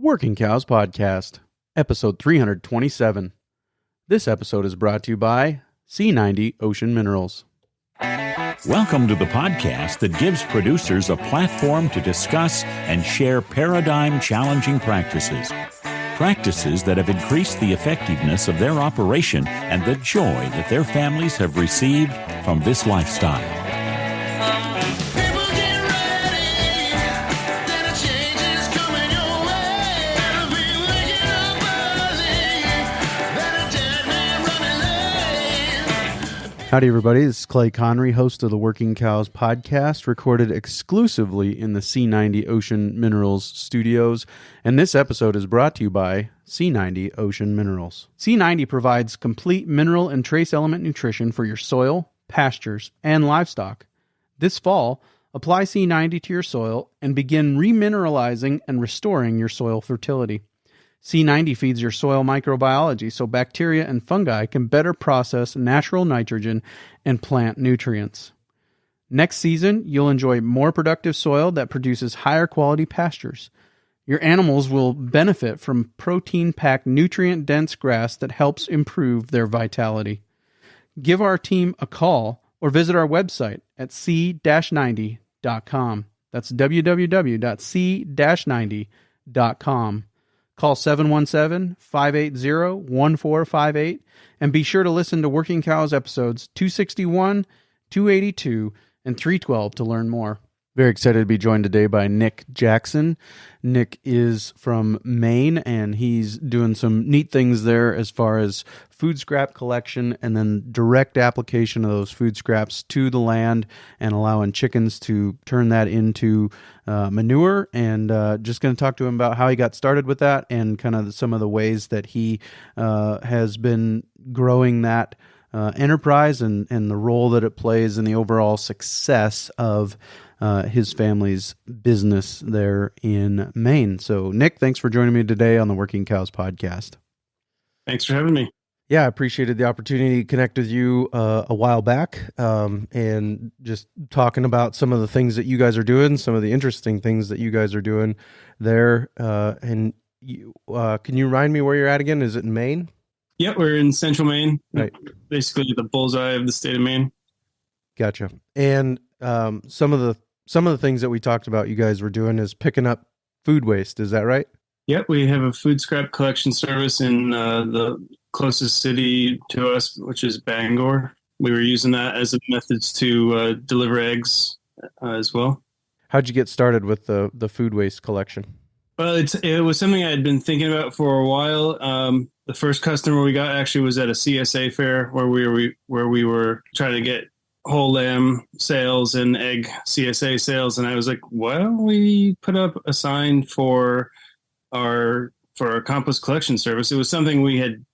Working Cows Podcast, episode 327. This episode is brought to you by C90 Ocean Minerals. Welcome to the podcast that gives producers a platform to discuss and share paradigm-challenging practices. Practices that have increased the effectiveness of their operation and the joy that their families have received from this lifestyle. Howdy, everybody. This is Clay Connery, host of the Working Cows Podcast, recorded exclusively in the C90 Ocean Minerals studios. And this episode is brought to you by C90 Ocean Minerals. C90 provides complete mineral and trace element nutrition for your soil, pastures, and livestock. This fall, apply C90 to your soil and begin remineralizing and restoring your soil fertility. C90 feeds your soil microbiology so bacteria and fungi can better process natural nitrogen and plant nutrients. Next season, you'll enjoy more productive soil that produces higher quality pastures. Your animals will benefit from protein-packed, nutrient-dense grass that helps improve their vitality. Give our team a call or visit our website at c-90.com. That's www.c-90.com. Call 717-580-1458 and be sure to listen to Working Cows episodes 261, 282, and 312 to learn more. Very excited to be joined today by Nick Jackson. Nick is from Maine, and he's doing some neat things there as far as food scrap collection and then direct application of those food scraps to the land and allowing chickens to turn that into manure. And just going to talk to him about how he got started with that and kind of some of the ways that he has been growing that enterprise and the role that it plays in the overall success of his family's business there in Maine. So, Nick, thanks for joining me today on the Working Cows Podcast. Thanks for having me. Yeah, I appreciated the opportunity to connect with you a while back and just talking about some of the things that you guys are doing, some of the interesting things that you guys are doing there. And you, can you remind me where you're at again? Is it in Maine? Yep, we're in central Maine, right. Basically the bullseye of the state of Maine. Gotcha. And some of the things that we talked about you guys were doing is picking up food waste. Is that right? Yep, we have a food scrap collection service in the closest city to us, which is Bangor. We were using that as a method to deliver eggs as well. How'd you get started with the food waste collection? Well, it was something I had been thinking about for a while. The first customer we got actually was at a CSA fair where we were trying to get whole lamb sales and egg CSA sales, and I was like, why don't we put up a sign for our compost collection service? It was something we had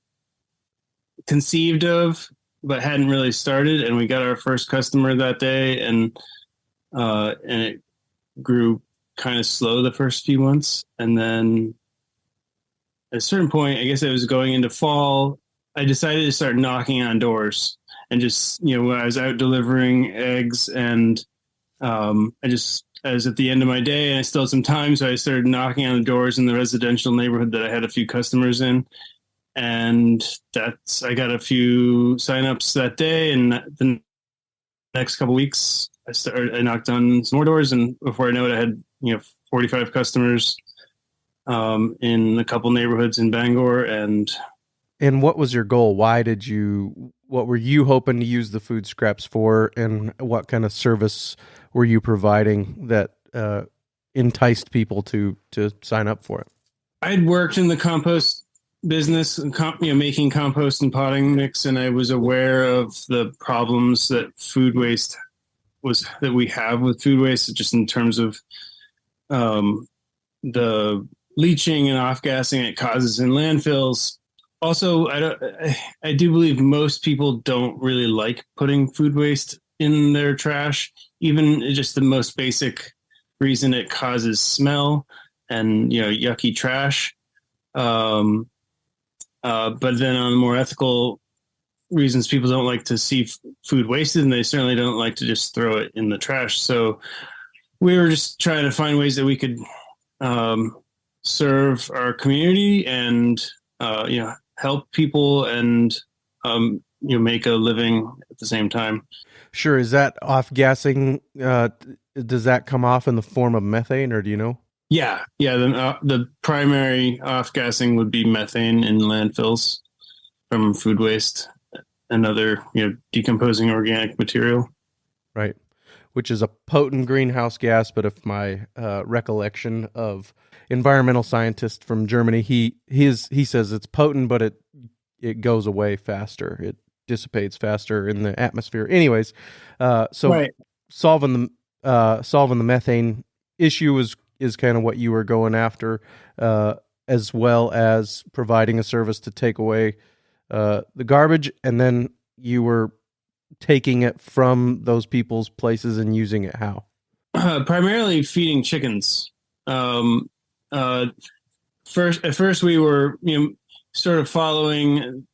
conceived of but hadn't really started, and we got our first customer that day, and it grew kind of slow the first few months, and then at a certain point, I guess it was going into fall, I decided to start knocking on doors. And just, when I was out delivering eggs and I was at the end of my day and I still had some time. So I started knocking on the doors in the residential neighborhood that I had a few customers in. And I got a few signups that day. And the next couple of weeks, I knocked on some more doors. And before I know it, I had, 45 customers in a couple neighborhoods in Bangor. And what was your goal? What were you hoping to use the food scraps for, and what kind of service were you providing that enticed people to sign up for it? I'd worked in the compost business, making compost and potting mix, and I was aware of the problems that we have with food waste, just in terms of the leaching and off-gassing it causes in landfills. Also, I do believe most people don't really like putting food waste in their trash, even just the most basic reason it causes smell and, yucky trash. But then on the more ethical reasons, people don't like to see food wasted, and they certainly don't like to just throw it in the trash. So we were just trying to find ways that we could serve our community and help people and make a living at the same time. Sure. Is that off gassing? Does that come off in the form of methane, or do you know? Yeah. The primary off gassing would be methane in landfills from food waste and other decomposing organic material. Right. Which is a potent greenhouse gas, but if my recollection of environmental scientist from Germany, he says it's potent, but it goes away faster. It dissipates faster in the atmosphere. Anyways, right. solving the methane issue is kind of what you were going after, as well as providing a service to take away the garbage, and then you were taking it from those people's places and using it how? Primarily feeding chickens. At first we were sort of following.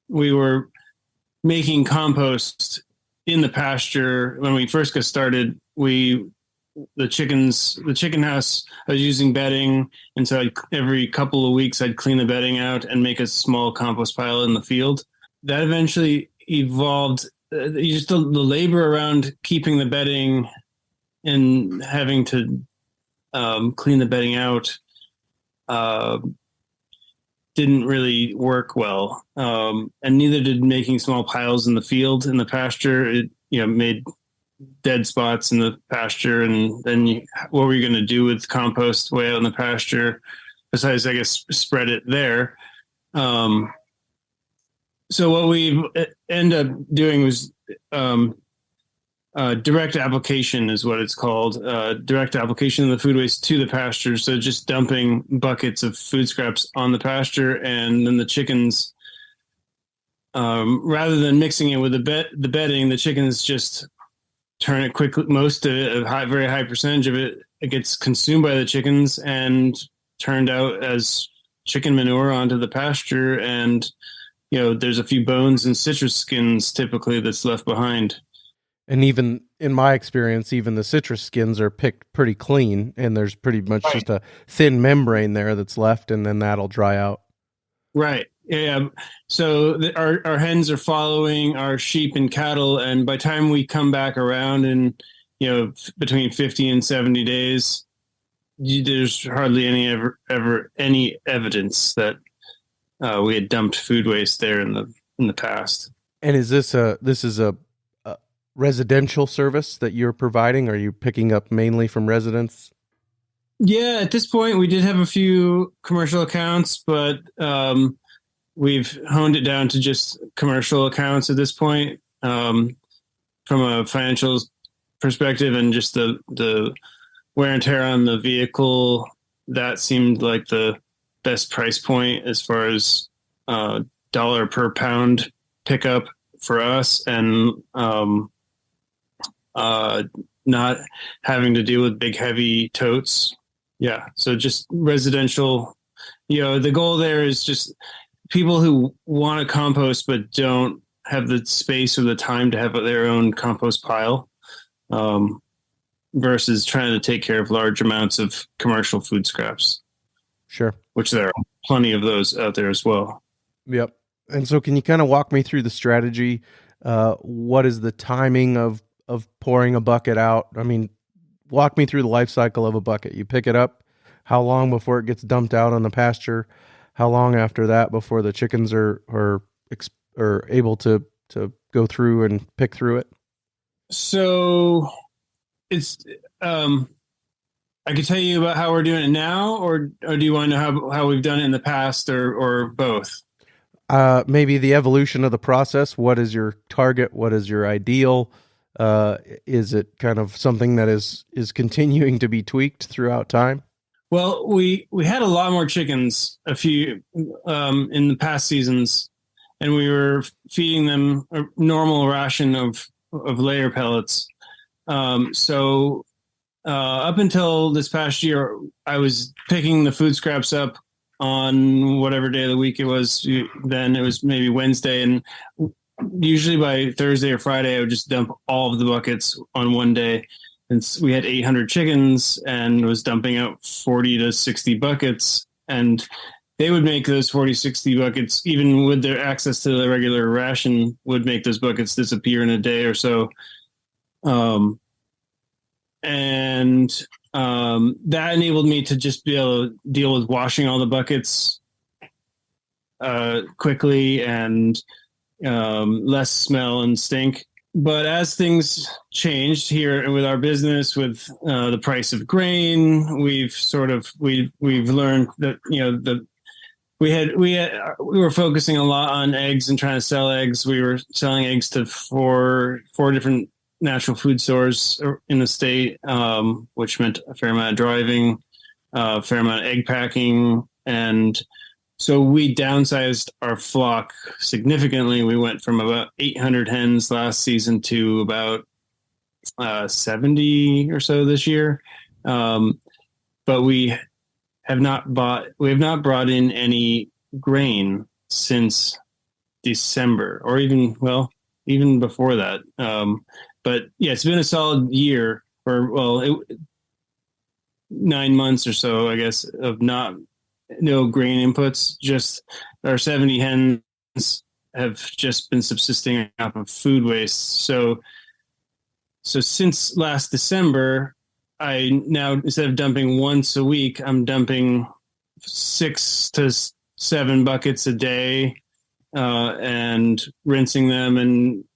We were making compost in the pasture when we first got started. The chicken house, I was using bedding, and so every couple of weeks I'd clean the bedding out and make a small compost pile in the field. That eventually evolved. Just the labor around keeping the bedding and having to clean the bedding out didn't really work well, and neither did making small piles in the field in the pasture. It made dead spots in the pasture, and then what were you going to do with compost way out in the pasture besides, I guess, spread it there? So what we end up doing was direct application is what it's called. Direct application of the food waste to the pasture. So just dumping buckets of food scraps on the pasture, and then the chickens, rather than mixing it with the bedding, the chickens just turn it quickly. Most of it, very high percentage of it gets consumed by the chickens and turned out as chicken manure onto the pasture. And there's a few bones and citrus skins typically that's left behind. And even in my experience, even the citrus skins are picked pretty clean, and there's pretty much just a thin membrane there that's left, and then that'll dry out. Right. Yeah. So our hens are following our sheep and cattle, and by the time we come back around in between 50 and 70 days, there's hardly any evidence that we had dumped food waste there in the past. And is this a residential service that you're providing? Are you picking up mainly from residents? Yeah, at this point we did have a few commercial accounts, but we've honed it down to just commercial accounts at this point. From a financial perspective and just the wear and tear on the vehicle, that seemed like the best price point as far as dollar per pound pickup for us, and not having to deal with big heavy totes. Yeah, so just residential. The goal there is just people who want to compost but don't have the space or the time to have their own compost pile, versus trying to take care of large amounts of commercial food scraps. Sure. Which there are plenty of those out there as well. Yep. And so can you kind of walk me through the strategy? What is the timing of pouring a bucket out? I mean, walk me through the life cycle of a bucket. You pick it up. How long before it gets dumped out on the pasture? How long after that before the chickens are able to go through and pick through it? So it's I could tell you about how we're doing it now, or do you want to know how we've done it in the past, or both? Maybe the evolution of the process. What is your target? What is your ideal? Is it kind of something that is continuing to be tweaked throughout time? Well, we had a lot more chickens in the past seasons, and we were feeding them a normal ration of layer pellets. So up until this past year, I was picking the food scraps up on whatever day of the week it was. Then it was maybe Wednesday, and usually by Thursday or Friday, I would just dump all of the buckets on one day. and we had 800 chickens and was dumping out 40 to 60 buckets. And they would make those 40, 60 buckets, even with their access to the regular ration, would make those buckets disappear in a day or so. That enabled me to just be able to deal with washing all the buckets quickly and less smell and stink. But as things changed here with our business, with the price of grain, we've learned that we were focusing a lot on eggs and trying to sell eggs. We were selling eggs to four different natural food stores in the state, which meant a fair amount of driving, a fair amount of egg packing, and so we downsized our flock significantly. We went from about 800 hens last season to about 70 or so this year. But we have not brought in any grain since December, or even before that. But yeah, it's been a solid year, or 9 months or so, I guess, of no grain inputs. Just our 70 hens have just been subsisting off of food waste. So since last December, I now, instead of dumping once a week, I'm dumping 6 to 7 buckets a day, and rinsing them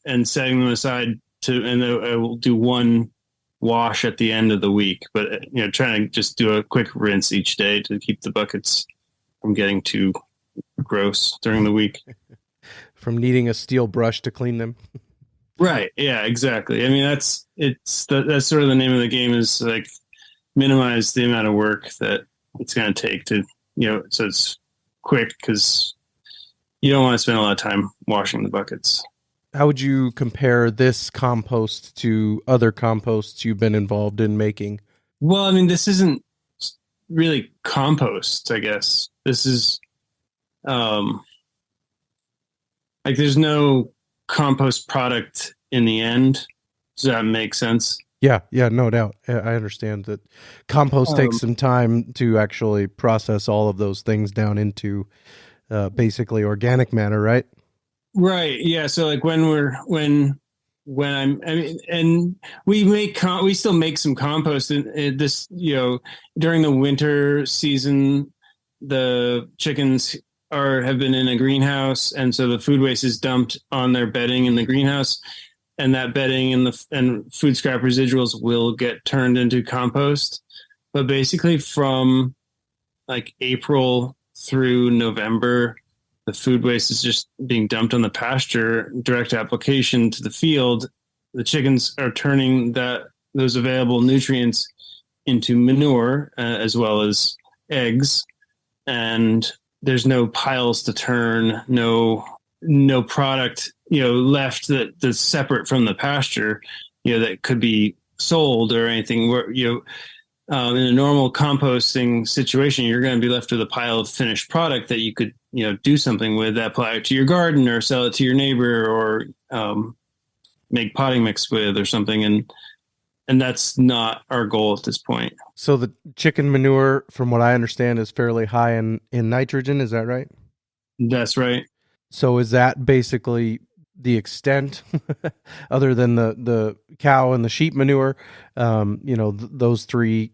and setting them aside and I will do one wash at the end of the week, but trying to just do a quick rinse each day to keep the buckets from getting too gross during the week. From needing a steel brush to clean them. Right. Yeah, exactly. I mean, that's sort of the name of the game, is like minimize the amount of work that it's going to take to, so it's quick, because you don't want to spend a lot of time washing the buckets. How would you compare this compost to other composts you've been involved in making? Well, I mean, this isn't really compost, I guess. This is there's no compost product in the end. Does that make sense? Yeah, no doubt. I understand that compost takes some time to actually process all of those things down into basically organic matter, right? Right. Yeah. So like and we still make some compost in this, during the winter season, the chickens have been in a greenhouse. And so the food waste is dumped on their bedding in the greenhouse, and that bedding and food scrap residuals will get turned into compost. But basically from like April through November, the food waste is just being dumped on the pasture, direct application to the field. The chickens are turning those available nutrients into manure, as well as eggs. And there's no piles to turn, no product, left that's separate from the pasture, that could be sold or anything. Where, in a normal composting situation, you're going to be left with a pile of finished product that you could, do something with, apply it to your garden or sell it to your neighbor, or make potting mix with or something. And that's not our goal at this point. So the chicken manure, from what I understand, is fairly high in nitrogen. Is that right? That's right. So is that basically the extent, other than the cow and the sheep manure, those three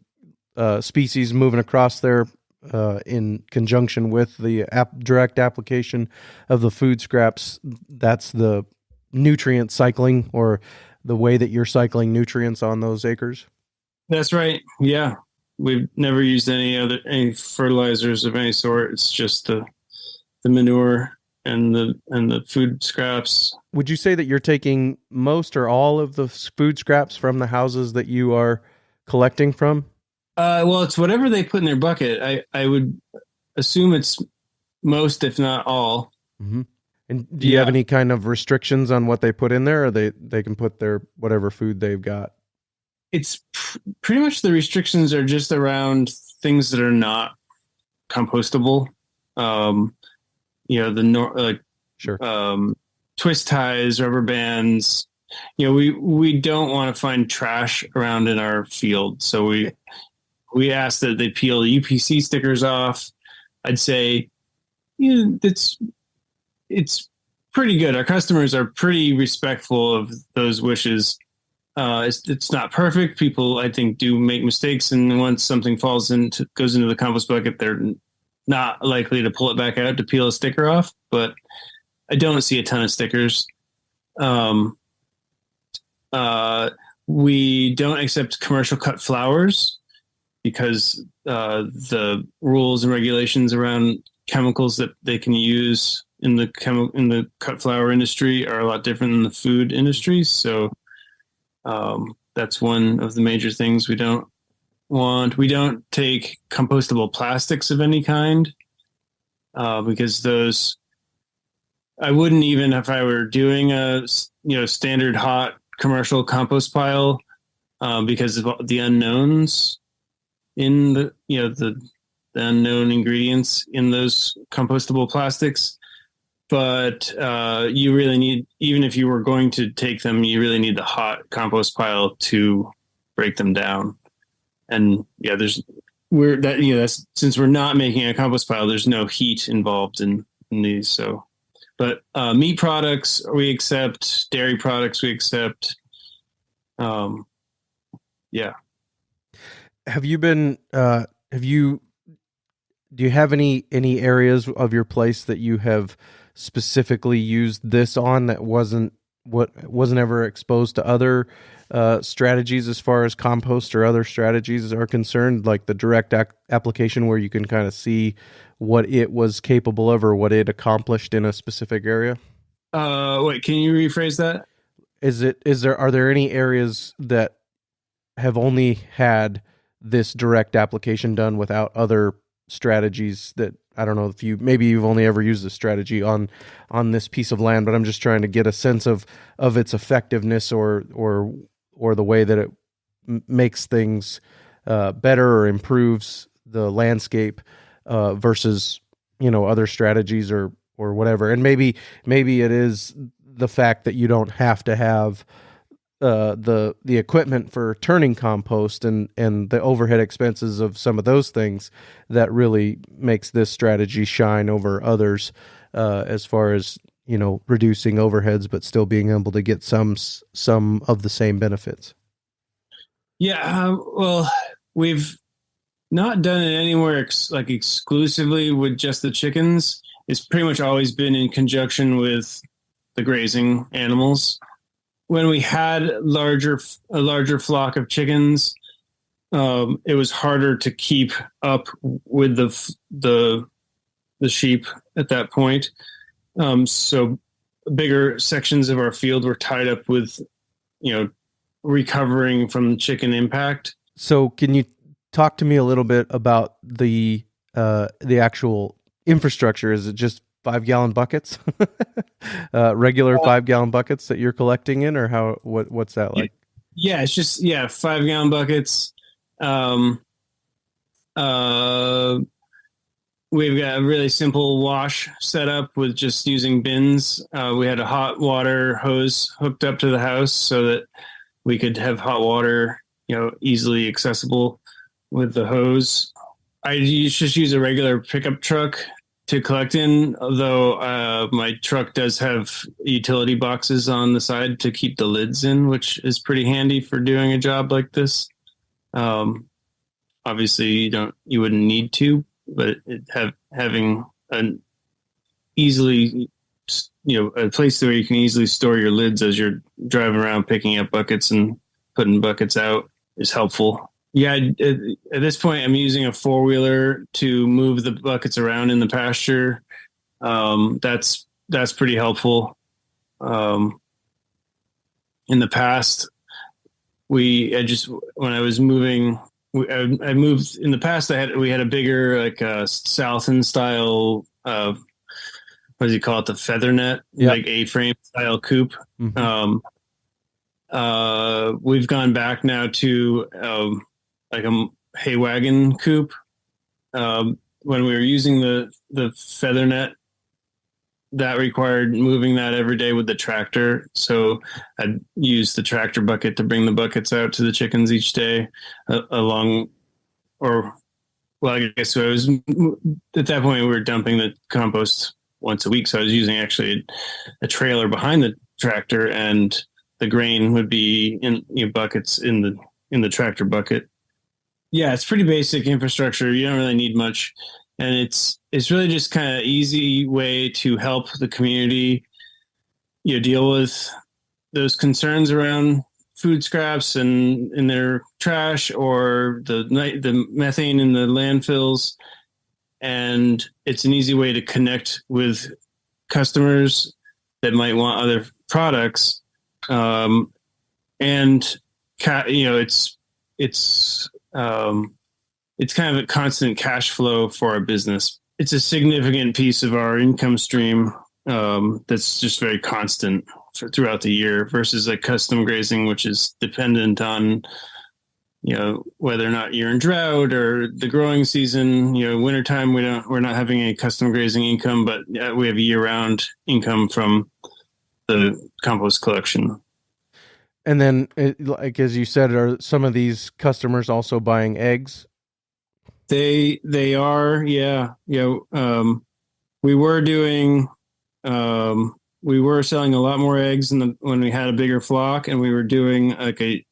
species moving across there in conjunction with the direct application of the food scraps, that's the nutrient cycling, or the way that you're cycling nutrients on those acres? That's right. Yeah. We've never used any fertilizers of any sort. It's just the manure and the food scraps. Would you say that you're taking most or all of the food scraps from the houses that you are collecting from? Well, it's whatever they put in their bucket. I would assume it's most, if not all. Mm-hmm. And do you have any kind of restrictions on what they put in there, or they can put their whatever food they've got? It's pretty much, the restrictions are just around things that are not compostable. Sure. Twist ties, rubber bands, we don't want to find trash around in our field. So we ask that they peel UPC stickers off. I'd say, it's pretty good. Our customers are pretty respectful of those wishes. It's not perfect. People, I think, do make mistakes, and once something goes into the compost bucket, they're not likely to pull it back out to peel a sticker off. But I don't see a ton of stickers. We don't accept commercial cut flowers because the rules and regulations around chemicals that they can use in the cut flower industry are a lot different than the food industry. So that's one of the major things we don't want. We don't take compostable plastics of any kind because those, I wouldn't, even if I were doing a standard hot commercial compost pile, because of the unknowns in the unknown ingredients in those compostable plastics. But you really need, even if you were going to take them, you really need the hot compost pile to break them down. And since we're not making a compost pile, there's no heat involved in these. So, but meat products we accept, dairy products we accept. Yeah. Do you have any areas of your place that you have specifically used this on that wasn't ever exposed to other strategies as far as compost or other strategies are concerned, like the direct application where you can kind of see what it was capable of or what it accomplished in a specific area? Wait, can you rephrase that? Are there any areas that have only had this direct application done without other strategies that, I don't know if you've only ever used this strategy on this piece of land, but I'm just trying to get a sense of its effectiveness or the way that it makes things better or improves the landscape versus other strategies or whatever. And maybe it is the fact that you don't have to have the equipment for turning compost and the overhead expenses of some of those things that really makes this strategy shine over others as far as reducing overheads but still being able to get some of the same benefits. Well, we've not done it anywhere exclusively with just the chickens. It's pretty much always been in conjunction with the grazing animals. When we had a larger flock of chickens, it was harder to keep up with the sheep at that point. So bigger sections of our field were tied up with, recovering from the chicken impact. So can you talk to me a little bit about the actual infrastructure? Is it just 5-gallon buckets, regular 5-gallon buckets that you're collecting in, or what's that like? Yeah, it's just 5-gallon buckets. We've got a really simple wash set up with just using bins. We had a hot water hose hooked up to the house so that we could have hot water, easily accessible with the hose. I just use a regular pickup truck to collect in, although my truck does have utility boxes on the side to keep the lids in, which is pretty handy for doing a job like this. Obviously, you wouldn't need to, but having an easily, a place where you can easily store your lids as you're driving around picking up buckets and putting buckets out is helpful. Yeah, at this point, I'm using a 4-wheeler to move the buckets around in the pasture. That's pretty helpful. In the past, when I was moving, I moved in the past. We had a bigger Southern style. What does he call it? The feather net, like A-frame style coop. Mm-hmm. We've gone back now to like a hay wagon coop. When we were using the feather net, that required moving that every day with the tractor. So I'd use the tractor bucket to bring the buckets out to the chickens each day along, or, well, I guess so. It was at that point we were dumping the compost once a week. So I was using actually a trailer behind the tractor, and the grain would be in buckets in the tractor bucket. Yeah, it's pretty basic infrastructure. You don't really need much, and it's really just kind of easy way to help the community, deal with those concerns around food scraps and in their trash, or the methane in the landfills. And it's an easy way to connect with customers that might want other products. And it's kind of a constant cash flow for our business. It's a significant piece of our income stream that's just very constant throughout the year, versus like custom grazing, which is dependent on whether or not you're in drought or the growing season. Wintertime we're not having any custom grazing income, but we have year-round income from the compost collection. And then, like as you said, are some of these customers also buying eggs? They are, yeah. We were doing, we were selling a lot more eggs when we had a bigger flock, and we were doing like a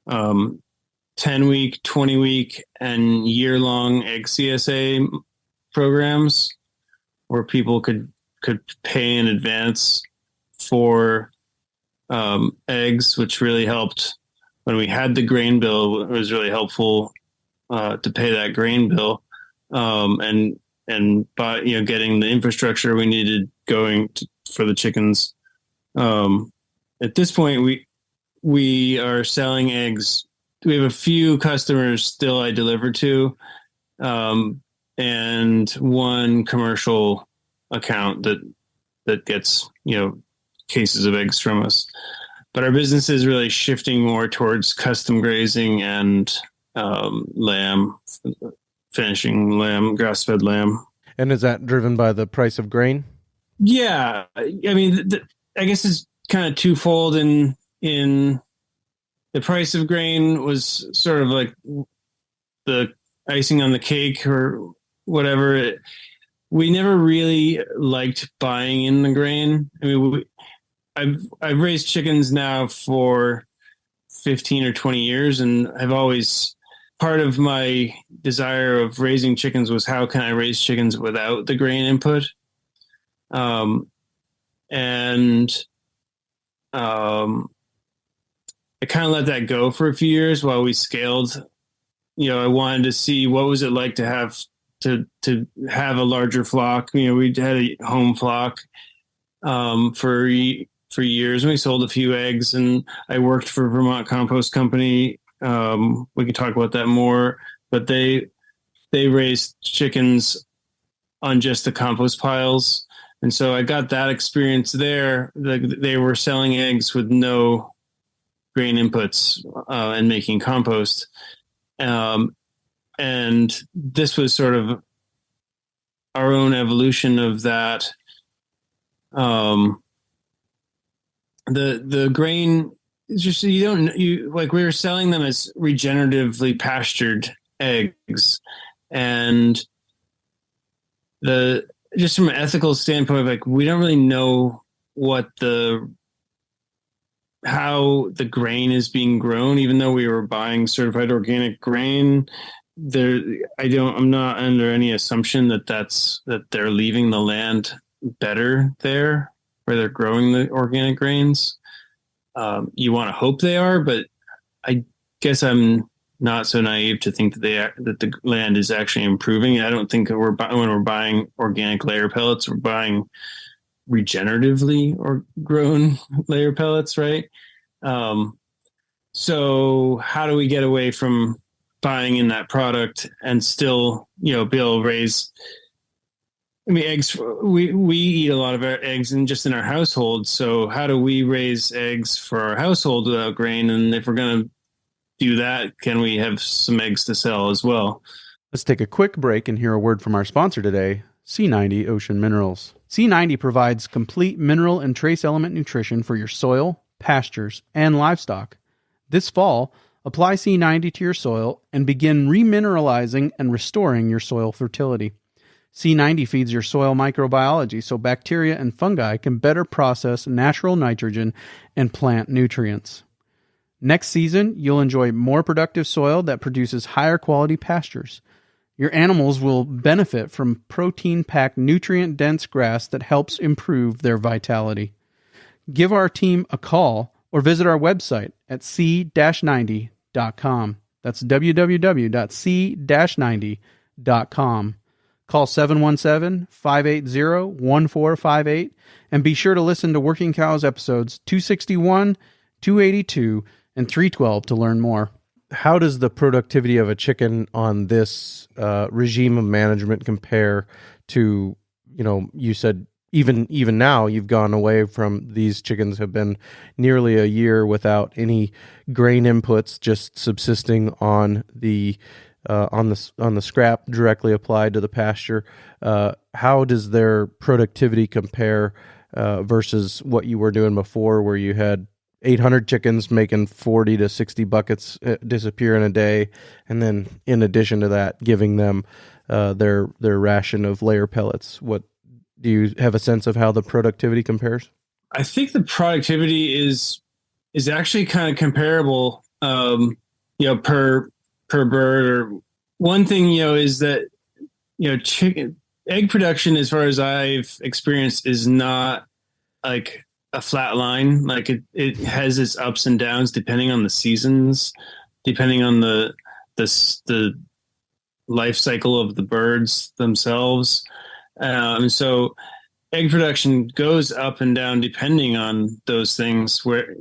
10-week, 20-week, and year-long egg CSA programs where people could pay in advance for eggs, which really helped when we had the grain bill. It was really helpful to pay that grain bill, and by getting the infrastructure we needed going for the chickens. At this point, we are selling eggs. We have a few customers still I deliver to, and one commercial account that gets cases of eggs from us. But our business is really shifting more towards custom grazing and lamb, finishing lamb, grass-fed lamb. And is that driven by the price of grain? Yeah, I mean, I guess it's kind of twofold. In the price of grain was sort of like the icing on the cake or whatever. We never really liked buying in the grain. I mean, I've raised chickens now for 15 or 20 years, and I've always, part of my desire of raising chickens was how can I raise chickens without the grain input? I kind of let that go for a few years while we scaled. I wanted to see what was it like to have a larger flock. We had a home flock for years, and we sold a few eggs, and I worked for Vermont Compost Company. We can talk about that more, but they raised chickens on just the compost piles. And so I got that experience there. They were selling eggs with no grain inputs and making compost. And this was sort of our own evolution of that. The grain is just, we were selling them as regeneratively pastured eggs, and just from an ethical standpoint, we don't really know how the grain is being grown, even though we were buying certified organic grain. I'm not under any assumption that they're leaving the land better there where they're growing the organic grains. You want to hope they are, but I guess I'm not so naive to think that the land is actually improving. I don't think when we're buying organic layer pellets, we're buying regeneratively or grown layer pellets, right? So how do we get away from buying in that product and still, be able to raise? I mean, eggs. We eat a lot of our eggs just in our household. So how do we raise eggs for our household without grain? And if we're going to do that, can we have some eggs to sell as well? Let's take a quick break and hear a word from our sponsor today, C90 Ocean Minerals. C90 provides complete mineral and trace element nutrition for your soil, pastures, and livestock. This fall, apply C90 to your soil and begin remineralizing and restoring your soil fertility. C90 feeds your soil microbiology so bacteria and fungi can better process natural nitrogen and plant nutrients. Next season, you'll enjoy more productive soil that produces higher quality pastures. Your animals will benefit from protein-packed, nutrient-dense grass that helps improve their vitality. Give our team a call or visit our website at c-90.com. That's www.c-90.com. Call 717-580-1458 and be sure to listen to Working Cows episodes 261, 282, and 312 to learn more. How does the productivity of a chicken on this regime of management compare to, you said even now you've gone away from these chickens have been nearly a year without any grain inputs, just subsisting on the scrap directly applied to the pasture. How does their productivity compare versus what you were doing before, where you had 800 chickens making 40 to 60 buckets disappear in a day, and then in addition to that, giving them their ration of layer pellets? What do you have a sense of how the productivity compares? I think the productivity is actually kind of comparable, per bird. Or one thing, is that chicken egg production, as far as I've experienced, is not like a flat line. Like it has its ups and downs depending on the seasons, depending on the life cycle of the birds themselves. So egg production goes up and down depending on those things, where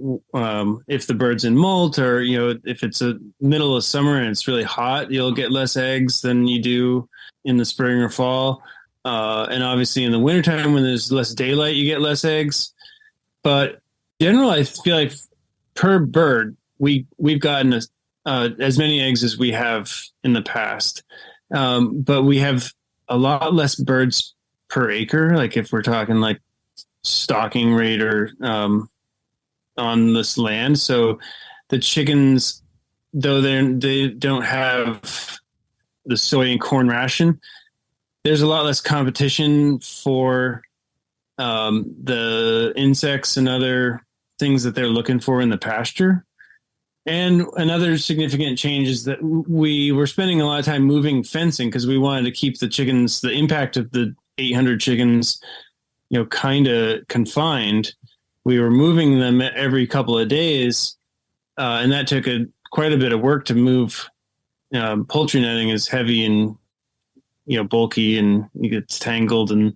if the bird's in molt, or if it's a middle of summer and it's really hot, you'll get less eggs than you do in the spring or fall. And obviously in the wintertime, when there's less daylight, you get less eggs. But in general, I feel like per bird, we've gotten as many eggs as we have in the past. But we have a lot less birds per acre. Like if we're talking like stocking rate or on this land. So the chickens, though they don't have the soy and corn ration, there's a lot less competition for the insects and other things that they're looking for in the pasture. And another significant change is that we were spending a lot of time moving fencing because we wanted to keep the chickens, the impact of the 800 chickens, kind of confined. We were moving them every couple of days, and that took quite a bit of work to move. Poultry netting is heavy and bulky, and it gets tangled and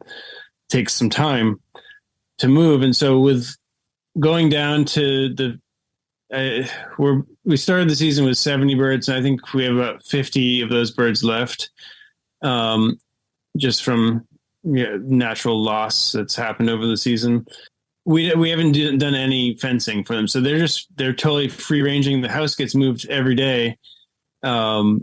takes some time to move. And so with going down to we started the season with 70 birds, and I think we have about 50 of those birds left, just from natural loss that's happened over the season. We haven't done any fencing for them, so they're totally free ranging. The house gets moved every day, but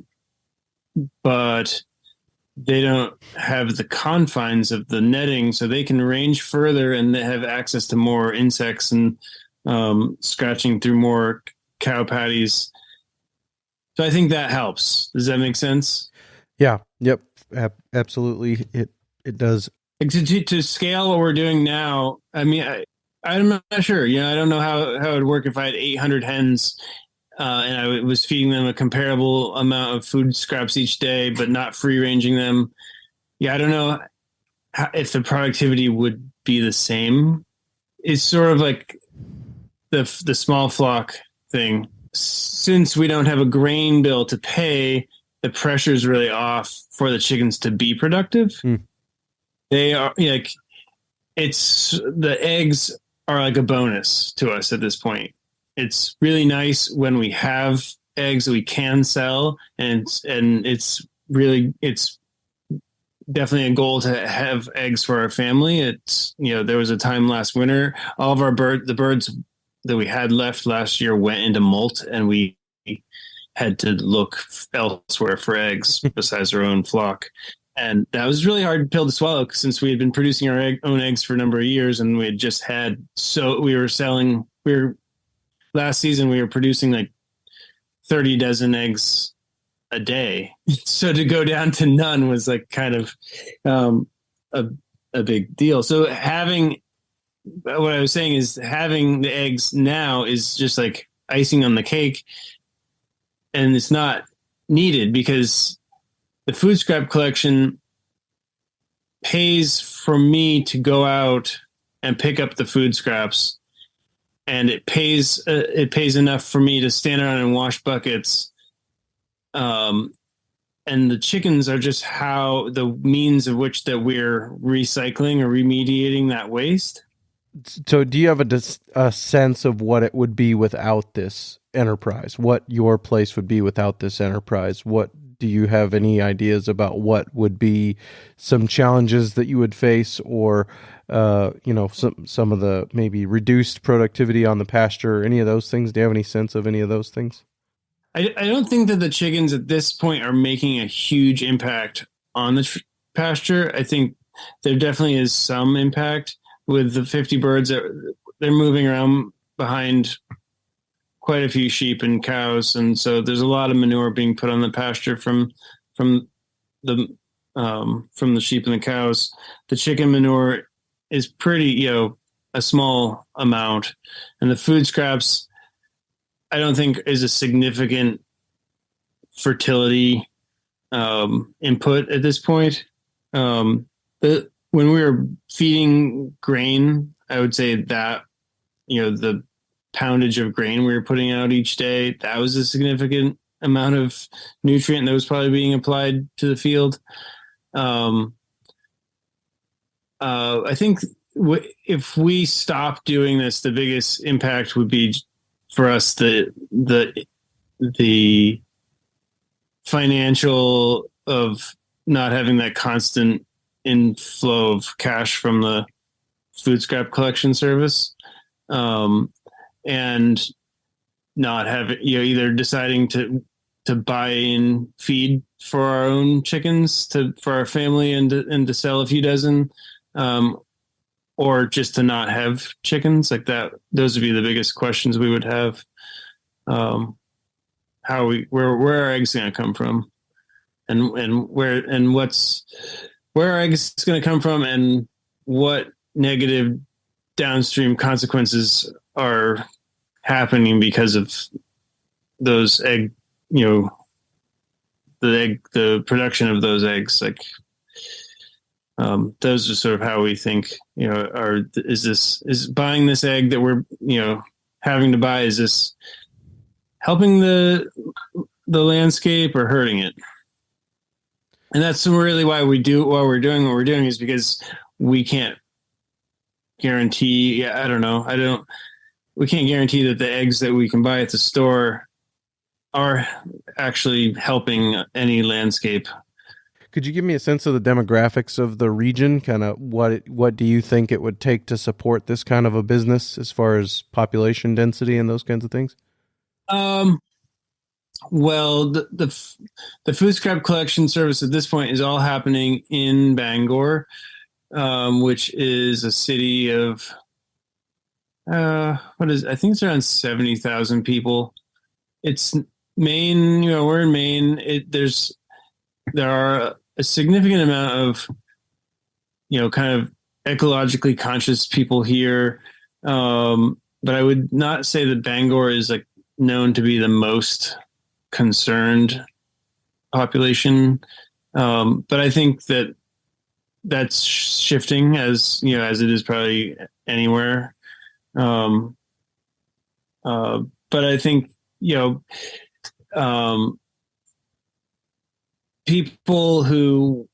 they don't have the confines of the netting, so they can range further and they have access to more insects and scratching through more cow patties. So I think that helps. Does that make sense? Yeah. Yep. Absolutely. It does. To scale what we're doing now, I mean, I'm not sure. I don't know how it would work if I had 800 hens and I was feeding them a comparable amount of food scraps each day, but not free ranging them. Yeah, I don't know if the productivity would be the same. It's sort of like the small flock thing. Since we don't have a grain bill to pay, the pressure is really off for the chickens to be productive. They are it's the eggs are like a bonus to us at this point. It's really nice when we have eggs that we can sell, and it's definitely a goal to have eggs for our family. It's there was a time last winter, all of the birds that we had left last year went into molt, and we had to look elsewhere for eggs besides our own flock. And that was really hard pill to swallow since we had been producing our own eggs for a number of years, and we had just had last season we were producing like 30 dozen eggs a day. So to go down to none was like kind of a big deal. So what I was saying is having the eggs now is just like icing on the cake, and it's not needed because the food scrap collection pays for me to go out and pick up the food scraps, and it pays enough for me to stand around and wash buckets. And the chickens are just how the means of which that we're recycling or remediating that waste. So do you have a sense of what it would be without this enterprise? What your place would be without this enterprise? Do you have any ideas about what would be some challenges that you would face, or some of the maybe reduced productivity on the pasture, or any of those things? Do you have any sense of any of those things? I don't think that the chickens at this point are making a huge impact on the pasture. I think there definitely is some impact with the 50 birds that they're moving around behind quite a few sheep and cows, and so there's a lot of manure being put on the pasture from the sheep and the cows. The chicken manure is pretty, a small amount, and the food scraps I don't think is a significant fertility input at this point. When we were feeding grain, I would say that the poundage of grain we were putting out each day, that was a significant amount of nutrient that was probably being applied to the field. I think if we stop doing this, the biggest impact would be for us the financial of not having that constant inflow of cash from the food scrap collection service. And not have either deciding to buy in feed for our own chickens for our family and to sell a few dozen, or just to not have chickens like that. Those would be the biggest questions we would have. Where are eggs going to come from, and where are eggs going to come from, and what negative downstream consequences are happening because of those egg, the production of those eggs. Like, those are sort of how we think, is buying this egg that we're, having to buy, is this helping the landscape or hurting it? And that's really why we're doing what we're doing, is because we can't guarantee, we can't guarantee that the eggs that we can buy at the store are actually helping any landscape. Could you give me a sense of the demographics of the region? Kind of what do you think it would take to support this kind of a business as far as population density and those kinds of things? Well, the food scrap collection service at this point is all happening in Bangor, which is a city of I think it's around 70,000 people. It's Maine, we're in Maine. There are a significant amount of, kind of ecologically conscious people here. But I would not say that Bangor is like known to be the most concerned population. But I think that's shifting as it is probably anywhere. But I think, people who,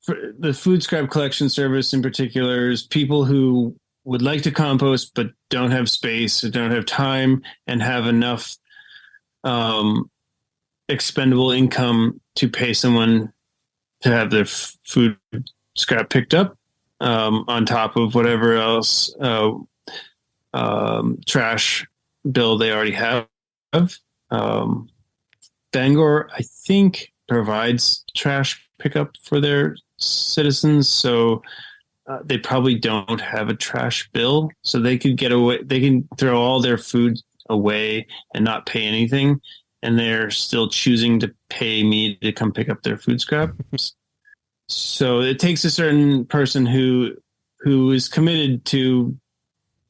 for the food scrap collection service in particular, is people who would like to compost but don't have space or don't have time and have enough expendable income to pay someone to have their food scrap picked up, on top of whatever else trash bill they already have. Bangor, I think, provides trash pickup for their citizens, so they probably don't have a trash bill, so they could get away. They can throw all their food away and not pay anything, and they're still choosing to pay me to come pick up their food scraps. So it takes a certain person who is committed to,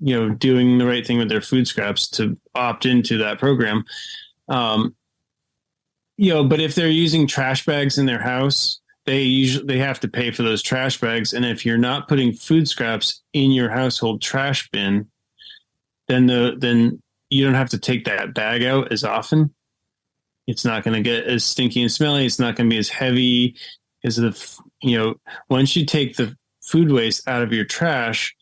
doing the right thing with their food scraps to opt into that program. But if they're using trash bags in their house, they have to pay for those trash bags. And if you're not putting food scraps in your household trash bin, then you don't have to take that bag out as often. It's not going to get as stinky and smelly. It's not going to be as heavy as once you take the food waste out of your trash,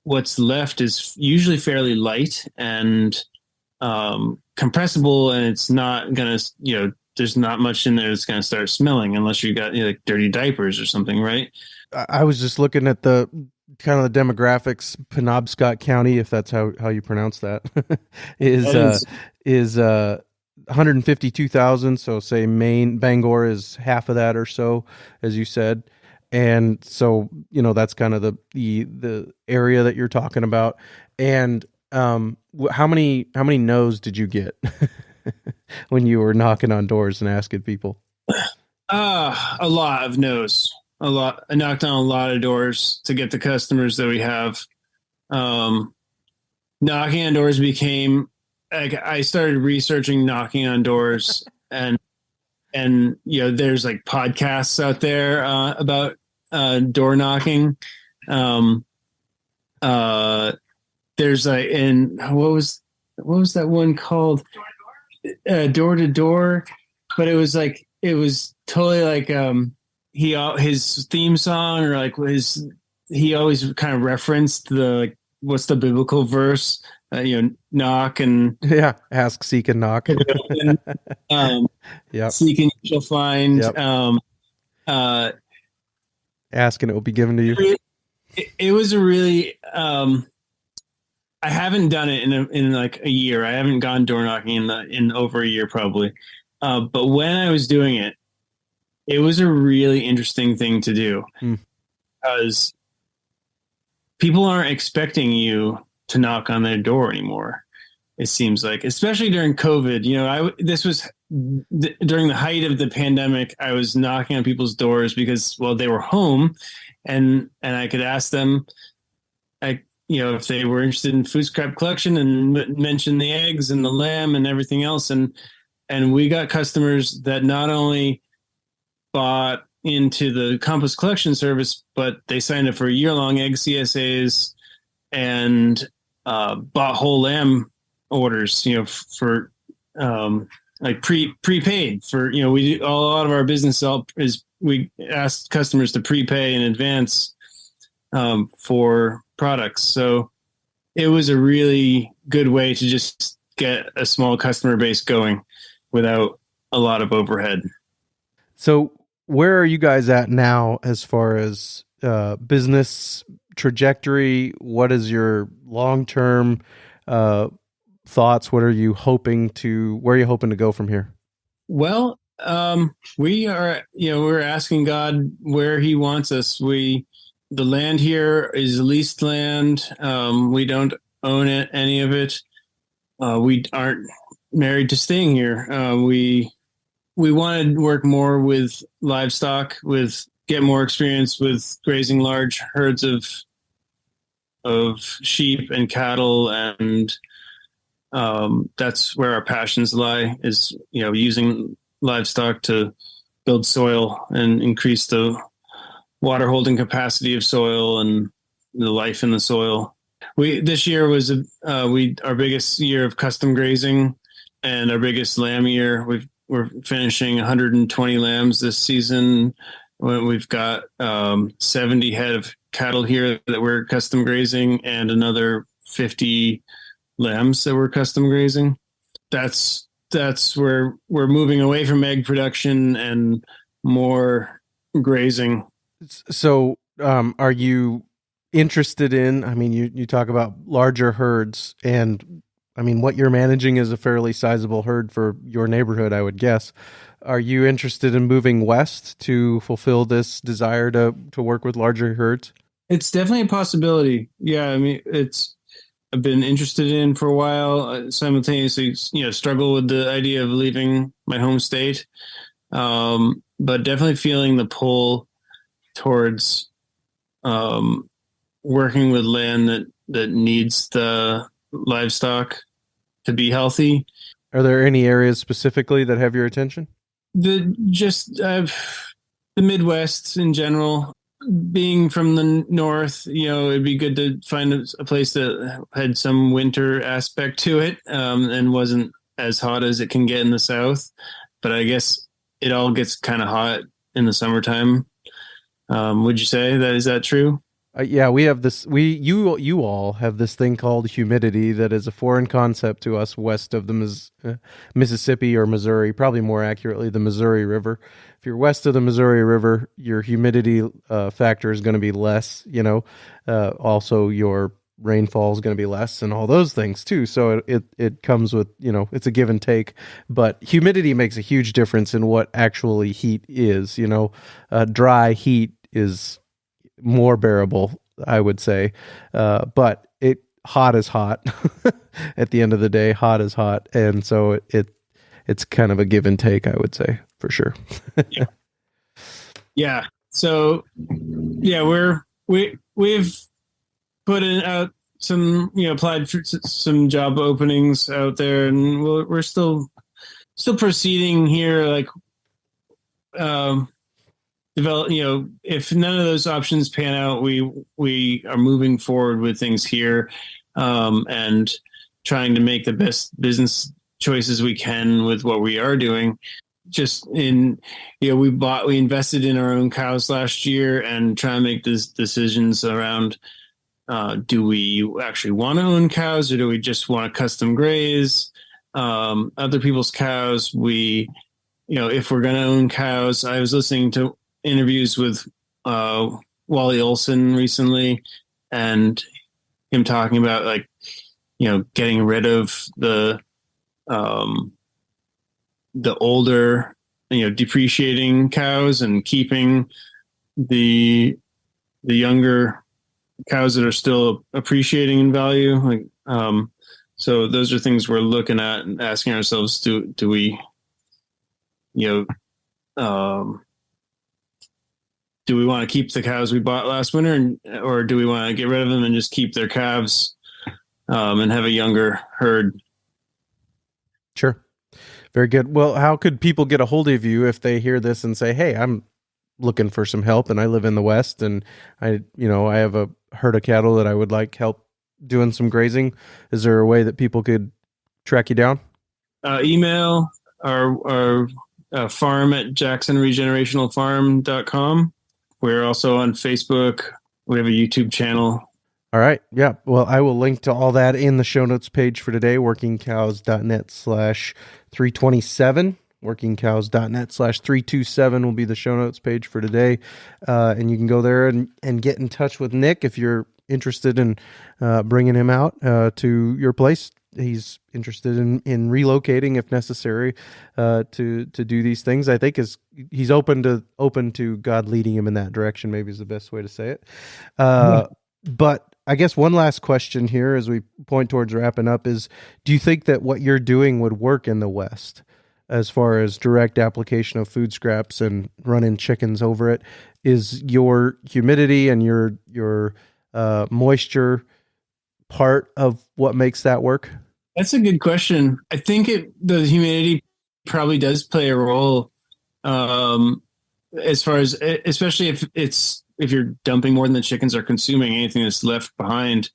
what's left is usually fairly light and compressible, and it's not going to, there's not much in there that's going to start smelling unless you got like dirty diapers or something, right? I was just looking at the kind of the demographics. Penobscot County, if that's how you pronounce that, is 152,000. So say Bangor is half of that or so, as you said. And so, that's kind of the area that you're talking about. And how many no's did you get when you were knocking on doors and asking people? A lot of no's. A lot. I knocked on a lot of doors to get the customers that we have. Knocking on doors became like, I started researching knocking on doors, and there's like podcasts out there about door knocking. There's what was that one called? Door to door, but it was totally like his theme song, or like he always kind of referenced what's the biblical verse, knock and ask, seek, and knock. Seek and you shall find. Ask and it will be given to you. It was a really I haven't done it in like a year. I haven't gone door knocking in over a year probably. But when I was doing it, it was a really interesting thing to do, because people aren't expecting you to knock on their door anymore. It seems like, especially during COVID. This was during the height of the pandemic. I was knocking on people's doors because, well, they were home, and I could ask them, if they were interested in food scrap collection, and mention the eggs and the lamb and everything else. And we got customers that not only bought into the compost collection service, but they signed up for year-long egg CSAs and bought whole lamb orders, for like prepaid for, we do a lot of our business is we ask customers to prepay in advance for products. So it was a really good way to just get a small customer base going without a lot of overhead. So where are you guys at now as far as business trajectory? What is your long-term thoughts? Where are you hoping to go from here? Well, we are, we're asking God where he wants us. The land here is leased land. We don't own any of it. We aren't married to staying here. We want to work more with livestock, get more experience with grazing large herds of sheep and cattle, and that's where our passions lie, is using livestock to build soil and increase the water holding capacity of soil and the life in the soil. This year was our biggest year of custom grazing and our biggest lamb year. We're finishing 120 lambs this season. We've got 70 head of cattle here that we're custom grazing, and another 50 lambs that we're custom grazing. That's where we're moving away from egg production and more grazing. So are you interested in, you talk about larger herds, and I mean, what you're managing is a fairly sizable herd for your neighborhood, I would guess. Are you interested in moving west to fulfill this desire to work with larger herds? It's definitely a possibility. Yeah, I mean, I've been interested in for a while. Simultaneously, struggle with the idea of leaving my home state, but definitely feeling the pull towards working with land that needs the livestock to be healthy. Are there any areas specifically that have your attention? The Midwest in general. Being from the north, it'd be good to find a place that had some winter aspect to it, and wasn't as hot as it can get in the south. But I guess it all gets kind of hot in the summertime. Would you say is that true? Yeah, we have this. You all have this thing called humidity that is a foreign concept to us west of the Mississippi or Missouri, probably more accurately the Missouri River. If you're west of the Missouri River, your humidity factor is going to be less. Also your rainfall is going to be less, and all those things too. So it comes with it's a give and take. But humidity makes a huge difference in what actually heat is. Dry heat is more bearable, I would say. But hot is hot. At the end of the day, hot is hot. And so it's kind of a give and take, I would say, for sure. Yeah. Yeah. So yeah, we've put out some, applied for some job openings out there, and we're still proceeding here. Like, develop, if none of those options pan out, we are moving forward with things here, and trying to make the best business choices we can with what we are doing. Just we invested in our own cows last year, and trying to make these decisions around, do we actually want to own cows, or do we just want to custom graze other people's cows? If we're going to own cows, I was listening to interviews with Wally Olson recently, and him talking about getting rid of the older depreciating cows and keeping the younger cows that are still appreciating in value. So those are things we're looking at and asking ourselves: do we do we want to keep the cows we bought last winter, or do we want to get rid of them and just keep their calves, and have a younger herd? Sure. Very good. Well, how could people get a hold of you if they hear this and say, hey, I'm looking for some help and I live in the West and I have a herd of cattle that I would like help doing some grazing? Is there a way that people could track you down? Email our farm at jacksonregenerationalfarm.com. We're also on Facebook. We have a YouTube channel. All right. Yeah. Well, I will link to all that in the show notes page for today, workingcows.net/327. Workingcows.net/327 will be the show notes page for today. And you can go there and get in touch with Nick if you're interested in bringing him out to your place. He's interested in relocating if necessary to do these things. I think he's open to God leading him in that direction, maybe is the best way to say it. But I guess one last question here as we point towards wrapping up is, do you think that what you're doing would work in the West as far as direct application of food scraps and running chickens over it? Is your humidity and your moisture part of what makes that work? That's a good question. I think the humidity probably does play a role, as far as, especially if you're dumping more than the chickens are consuming. Anything that's left behind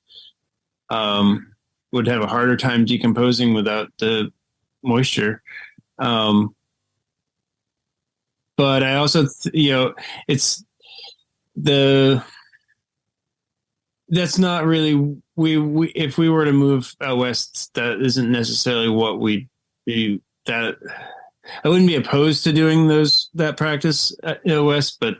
would have a harder time decomposing without the moisture. But I also, it's that's not really, we if we were to move out west, that isn't necessarily what we'd be. That I wouldn't be opposed to doing that practice out west, but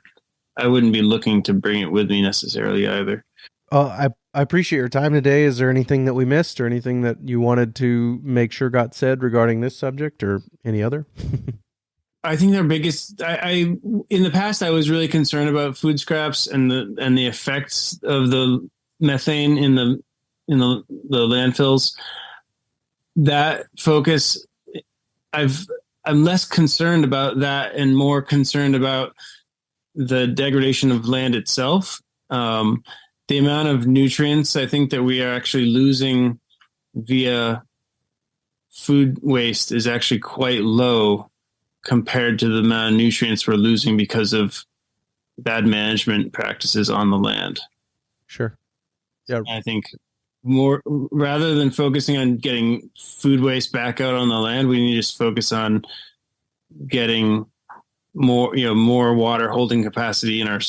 I wouldn't be looking to bring it with me necessarily either. I I appreciate your time today. Is there anything that we missed or anything that you wanted to make sure got said regarding this subject or any other? I think their biggest. I in the past I was really concerned about food scraps and the effects of the methane in the landfills. That focus, I'm less concerned about that and more concerned about the degradation of land itself. The amount of nutrients I think that we are actually losing via food waste is actually quite low compared to the amount of nutrients we're losing because of bad management practices on the land. Sure. Yeah. I think more rather than focusing on getting food waste back out on the land, we need to just focus on getting more water holding capacity in our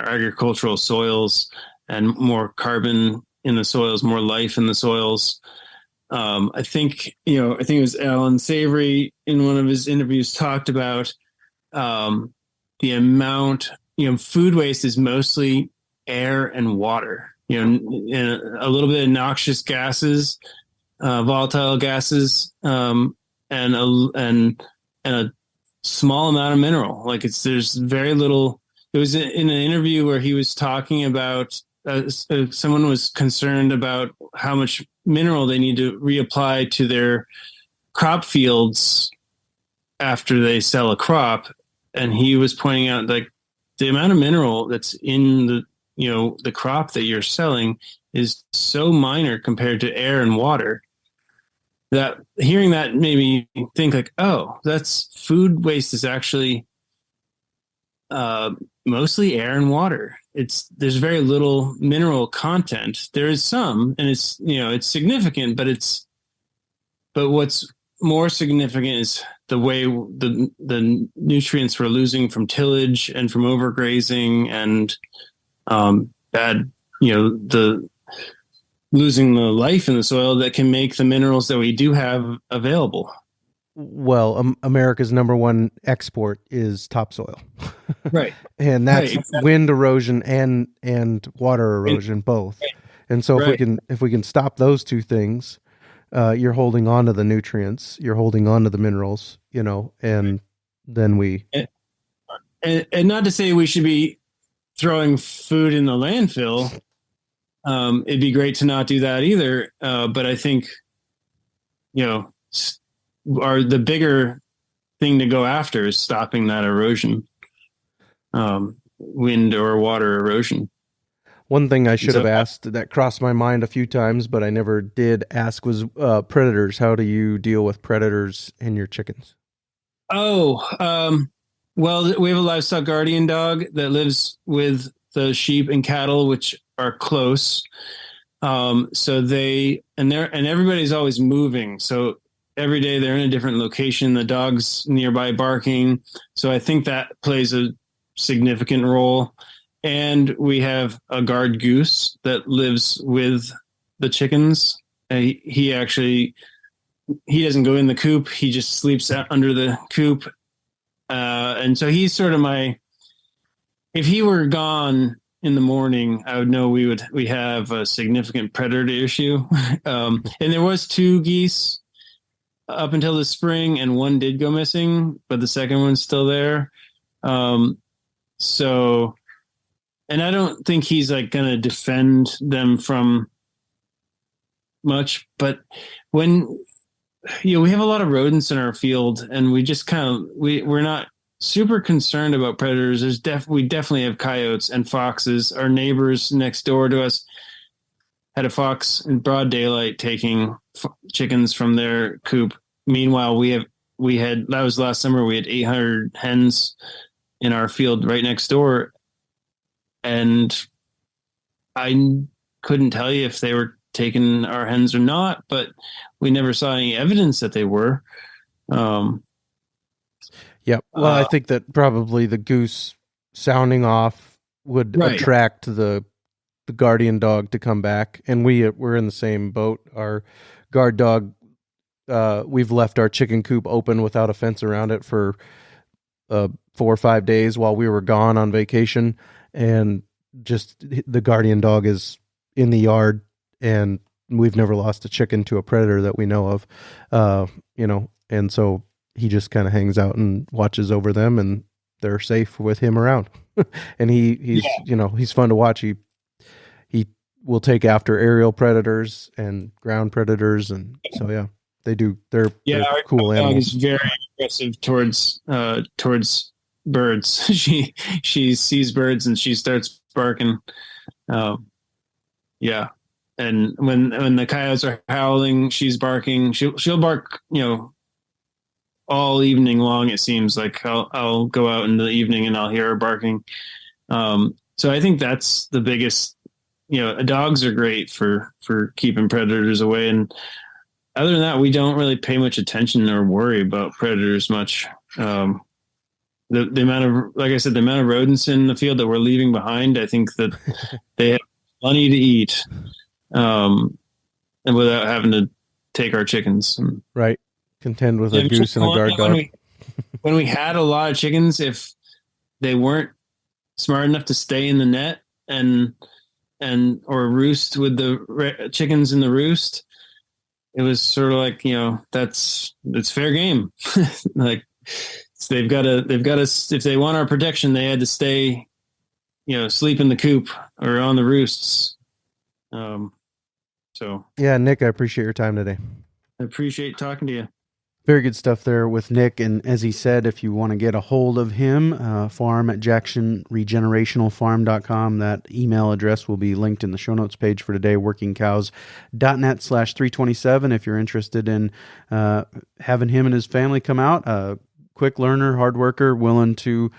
agricultural soils and more carbon in the soils, more life in the soils. I think it was Alan Savory in one of his interviews talked about the amount, food waste is mostly air and water, and a little bit of noxious gases, volatile gases, and a small amount of mineral. There's very little. It was in an interview where he was talking about someone was concerned about how much mineral they need to reapply to their crop fields after they sell a crop. And he was pointing out the amount of mineral that's in the crop that you're selling is so minor compared to air and water that hearing that made me think oh, that's food waste is actually mostly air and water. There's very little mineral content. There is some, and it's significant, but what's more significant is the way the nutrients we're losing from tillage and from overgrazing and the losing the life in the soil that can make the minerals that we do have available. Well, America's number one export is topsoil. Right. And that's right, exactly. Wind erosion and water erosion both. Right. And so if we can stop those two things, you're holding on to the nutrients, you're holding on to the minerals, and then we and not to say we should be throwing food in the landfill. It'd be great to not do that either. But I think, the bigger thing to go after is stopping that erosion, wind or water erosion. One thing I should have asked that crossed my mind a few times, but I never did ask was predators. How do you deal with predators in your chickens? Well, we have a livestock guardian dog that lives with the sheep and cattle, which are close. So everybody's always moving. So every day they're in a different location. The dog's nearby barking. So I think that plays a significant role. And we have a guard goose that lives with the chickens. He doesn't go in the coop. He just sleeps under the coop. And so he's sort of if he were gone in the morning, I would know we have a significant predator issue. And there was 2 geese up until the spring, and one did go missing, but the second one's still there. And I don't think he's going to defend them from much, but when, we have a lot of rodents in our field, and we just we're not super concerned about predators. We definitely have coyotes and foxes. Our neighbors next door to us had a fox in broad daylight taking chickens from their coop. Meanwhile, that was last summer, we had 800 hens in our field right next door. And I couldn't tell you if they were taking our hens or not, but we never saw any evidence that they were. Yeah. Well, I think that probably the goose sounding off would attract the guardian dog to come back. And we're in the same boat. Our guard dog, we've left our chicken coop open without a fence around it for 4 or 5 days while we were gone on vacation. And just the guardian dog is in the yard, and we've never lost a chicken to a predator that we know of. And so he just kind of hangs out and watches over them, and they're safe with him around. And he's fun to watch. He will take after aerial predators and ground predators, and so they're our cool dog animals. is very aggressive towards birds. She sees birds and she starts barking. And when the coyotes are howling, she's barking. She'll bark, all evening long. It seems like I'll go out in the evening and I'll hear her barking. So I think that's the biggest. Dogs are great for keeping predators away. And other than that, we don't really pay much attention or worry about predators much. The amount of, like I said, the amount of rodents in the field that we're leaving behind, I think that they have plenty to eat, and without having to take our chickens. Right. Contend with a goose and a guard dog. When we had a lot of chickens, if they weren't smart enough to stay in the net or roost with the chickens in the roost, it was sort of like, it's fair game. Like they've got to, if they want our protection, they had to stay, sleep in the coop or on the roosts. Yeah, Nick, I appreciate your time today. I appreciate talking to you. Very good stuff there with Nick. And as he said, if you want to get a hold of him, farm at jacksonregenerationalfarm.com. That email address will be linked in the show notes page for today, workingcows.net/327. If you're interested in having him and his family come out, quick learner, hard worker, willing to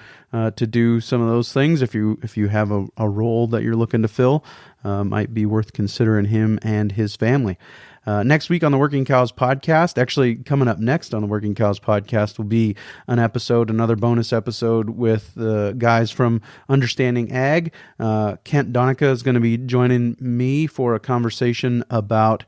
do some of those things. If you have a role that you're looking to fill, might be worth considering him and his family. Next week on the Working Cows podcast, actually coming up next on the Working Cows podcast will be another bonus episode with the guys from Understanding Ag. Kent Donica is going to be joining me for a conversation about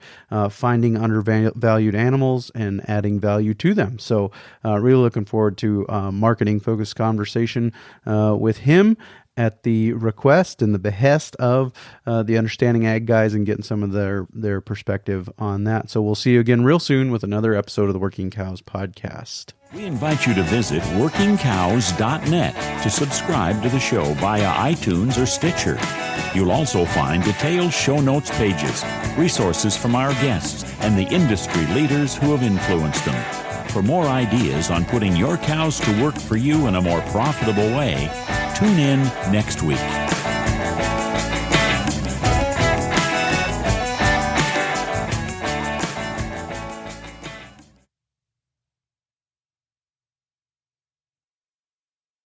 finding undervalued animals and adding value to them. So really looking forward to a marketing-focused conversation with him at the request and the behest of the Understanding Ag guys, and getting some of their perspective on that. So we'll see you again real soon with another episode of the Working Cows podcast. We invite you to visit workingcows.net to subscribe to the show via iTunes or Stitcher. You'll also find detailed show notes pages, resources from our guests, and the industry leaders who have influenced them. For more ideas on putting your cows to work for you in a more profitable way, tune in next week.